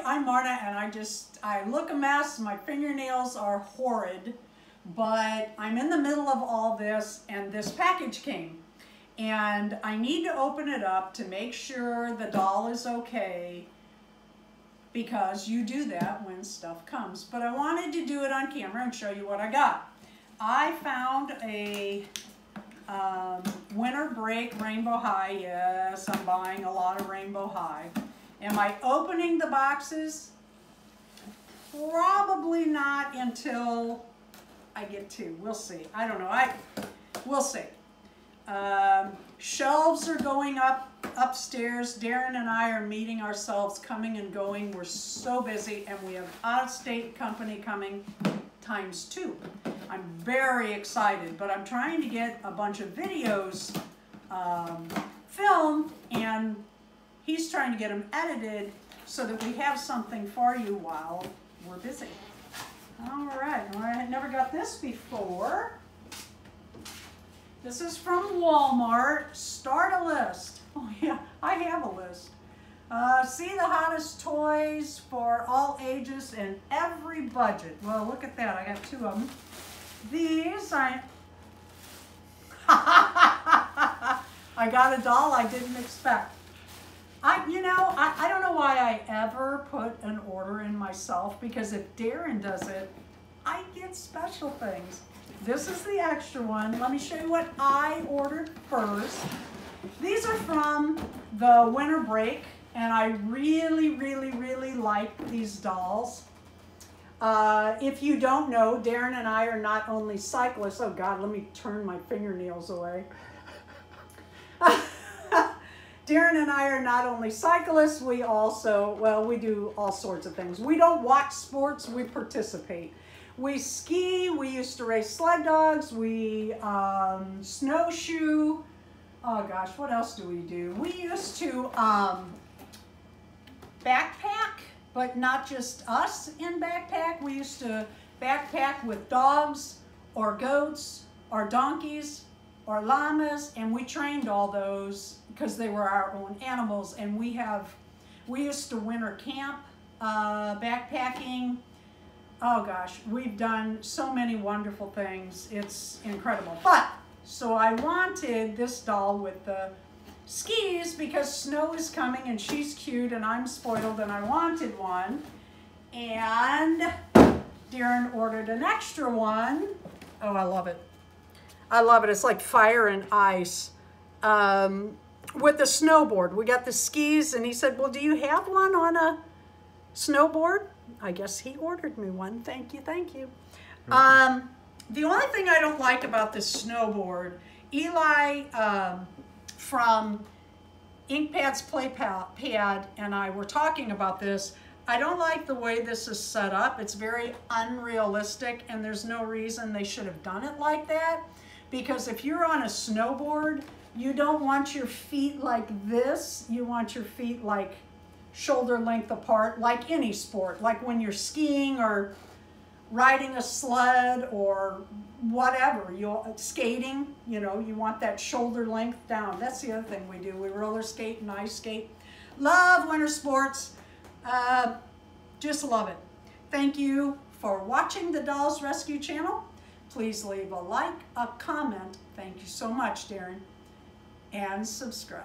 I'm Marta, and I look a mess. My fingernails are horrid, but I'm in the middle of all this, and this package came. And I need to open it up to make sure the doll is okay, because you do that when stuff comes. But I wanted to do it on camera and show you what I got. I found a winter break Rainbow High. Yes, I'm buying a lot of Rainbow High. Am I opening the boxes? Probably not until I get to. We'll see. I don't know. We'll see. Shelves are going up upstairs. Darren and I are meeting ourselves, coming and going. We're so busy, and we have out-of-state company coming ×2. I'm very excited, but I'm trying to get a bunch of videos filmed, and he's trying to get them edited so that we have something for you while we're busy. All right, well, I had never got this before. This is from Walmart. Start a list. Oh yeah, I have a list. See the hottest toys for all ages and every budget. Well, look at that. I got 2 of them. These, I got a doll I didn't expect. I don't know why I ever put an order in myself, because if Darren does it, I get special things. This is the extra one. Let me show you what I ordered first. These are from the winter break, and I really, really, really like these dolls. If you don't know, Darren and I are not only cyclists. Oh God, let me turn my fingernails away. Darren and I are not only cyclists, we also, well, we do all sorts of things. We don't watch sports, we participate. We ski, we used to race sled dogs, we snowshoe. Oh gosh, what else do we do? We used to backpack, but not just us in backpack. We used to backpack with dogs or goats or donkeys or llamas, and we trained all those because they were our own animals. And we used to winter camp, backpacking. Oh gosh, we've done so many wonderful things. It's incredible. But, so I wanted this doll with the skis because Snow is coming and she's cute and I'm spoiled and I wanted one. And Darren ordered an extra one. Oh, I love it. I love it. It's like fire and ice. With the snowboard. We got the skis, and he said, well, do you have one on a snowboard? I guess he ordered me one. Thank you, thank you. The only thing I don't like about this snowboard, Eli from Inkpad's Play Pad and I were talking about this. I don't like the way this is set up. It's very unrealistic, and there's no reason they should have done it like that. Because if you're on a snowboard, you don't want your feet like this. You want your feet like shoulder length apart, like any sport. Like when you're skiing or riding a sled or whatever, skating, you know, you want that shoulder length down. That's the other thing we do. We roller skate and ice skate. Love winter sports. Just love it. Thank you for watching the Dolls Rescue channel. Please leave a like, a comment. Thank you so much, Darren. And subscribe.